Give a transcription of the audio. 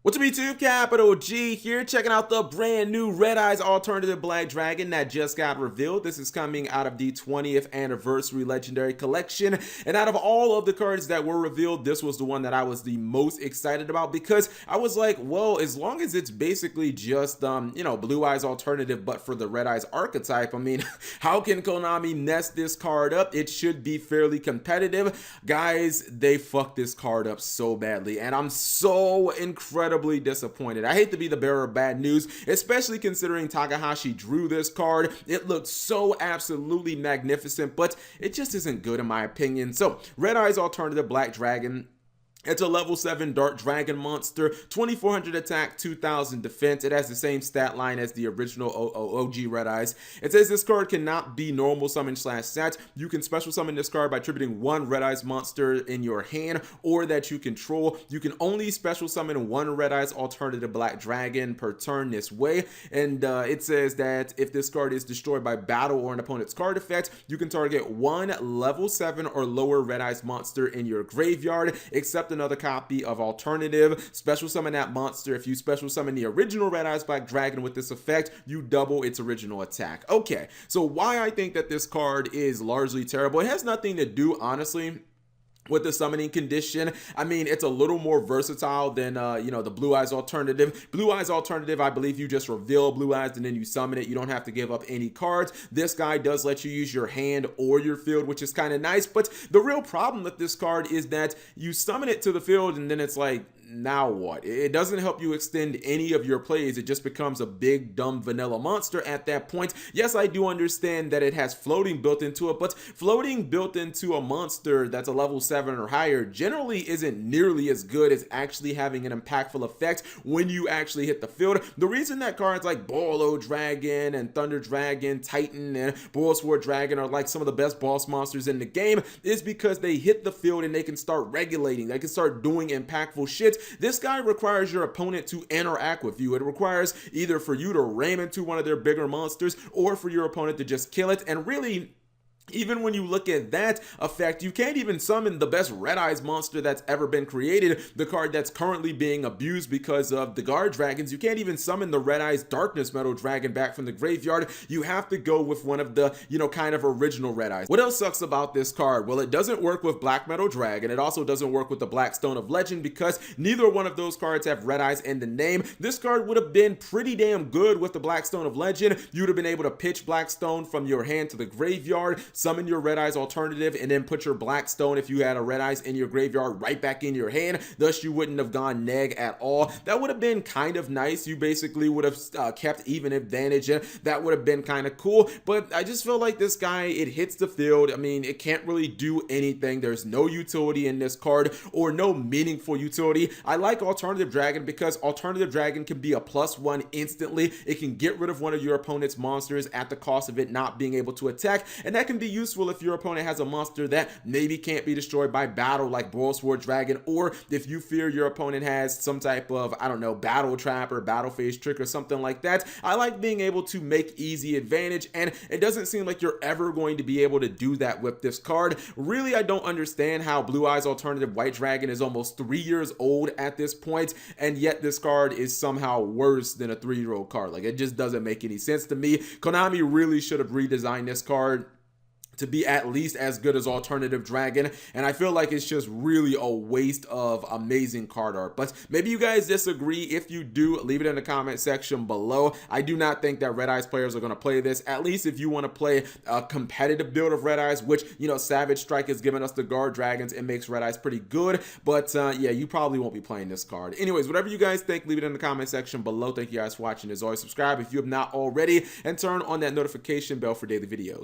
What's up YouTube, Capital G here, checking out the brand new Red Eyes Alternative Black Dragon that just got revealed. This is coming out of the 20th Anniversary Legendary Collection, and out of all of the cards that were revealed, this was the one that I was the most excited about because I was like, well, as long as it's basically just, Blue Eyes Alternative, but for the Red Eyes archetype, I mean, how can Konami nest this card up? It should be fairly competitive. Guys, they fucked this card up so badly, and I'm so incredibly disappointed. I hate to be the bearer of bad news, especially considering Takahashi drew this card. It looked so absolutely magnificent, but it just isn't good in my opinion. So, Red Eyes Alternative Black Dragon. It's a level 7 Dark Dragon monster, 2400 attack, 2000 defense. It has the same stat line as the original OG Red Eyes. It says this card cannot be normal summon / stats. You can special summon this card by tributing one Red Eyes monster in your hand or that you control. You can only special summon one Red Eyes Alternative Black Dragon per turn this way. And it says that if this card is destroyed by battle or an opponent's card effect, you can target one level 7 or lower Red Eyes monster in your graveyard, except another copy of Alternative. Special summon that monster. If you special summon the original Red Eyes Black Dragon with this effect, you double its original attack. Okay, so why I think that this card is largely terrible, it has nothing to do, honestly, with the summoning condition. I mean, it's a little more versatile than, the Blue Eyes Alternative. Blue Eyes Alternative, I believe you just reveal Blue Eyes and then you summon it. You don't have to give up any cards. This guy does let you use your hand or your field, which is kind of nice. But the real problem with this card is that you summon it to the field and then it's like, now what? It doesn't help you extend any of your plays. It just becomes a big dumb vanilla monster at that point. Yes, I do understand that it has floating built into it, but floating built into a monster that's a level 7 or higher generally isn't nearly as good as actually having an impactful effect when you actually hit the field. The reason that cards like Bolo Dragon and Thunder Dragon, Titan, and Bull Sword Dragon are like some of the best boss monsters in the game is because they hit the field and they can start regulating. They can start doing impactful shit. This guy requires your opponent to interact with you. It requires either for you to ram into one of their bigger monsters or for your opponent to just kill it. And really, even when you look at that effect, you can't even summon the best Red Eyes monster that's ever been created, the card that's currently being abused because of the Guard Dragons. You can't even summon the Red Eyes Darkness Metal Dragon back from the graveyard. You have to go with one of the, kind of original Red Eyes. What else sucks about this card? Well, it doesn't work with Black Metal Dragon. It also doesn't work with the Black Stone of Legend because neither one of those cards have Red Eyes in the name. This card would have been pretty damn good with the Black Stone of Legend. You'd have been able to pitch Black Stone from your hand to the graveyard, summon your Red Eyes Alternative, and then put your Black Stone, if you had a Red Eyes in your graveyard, right back in your hand. Thus, you wouldn't have gone neg at all. That would have been kind of nice. You basically would have kept even advantage, and that would have been kind of cool. But I just feel like this guy, it hits the field. I mean, it can't really do anything. There's no utility in this card, or no meaningful utility. I like Alternative Dragon because Alternative Dragon can be a +1 instantly. It can get rid of one of your opponent's monsters at the cost of it not being able to attack, and that can be useful if your opponent has a monster that maybe can't be destroyed by battle like Bull Sword Dragon, or if you fear your opponent has some type of, I don't know, battle trap or battle phase trick or something like that. I like being able to make easy advantage, and it doesn't seem like you're ever going to be able to do that with this card. Really, I don't understand how Blue Eyes Alternative White Dragon is almost 3 years old at this point, and yet this card is somehow worse than a 3-year-old card. Like, it just doesn't make any sense to me. Konami really should have redesigned this card to be at least as good as Alternative Dragon, and I feel like it's just really a waste of amazing card art. But maybe you guys disagree. If you do, leave it in the comment section below. I do not think that Red Eyes players are going to play this, at least if you want to play a competitive build of Red Eyes, which, Savage Strike has given us the Guard Dragons. It makes Red Eyes pretty good, but yeah, you probably won't be playing this card. Anyways, whatever you guys think, leave it in the comment section below. Thank you guys for watching. As always, subscribe if you have not already, and turn on that notification bell for daily videos.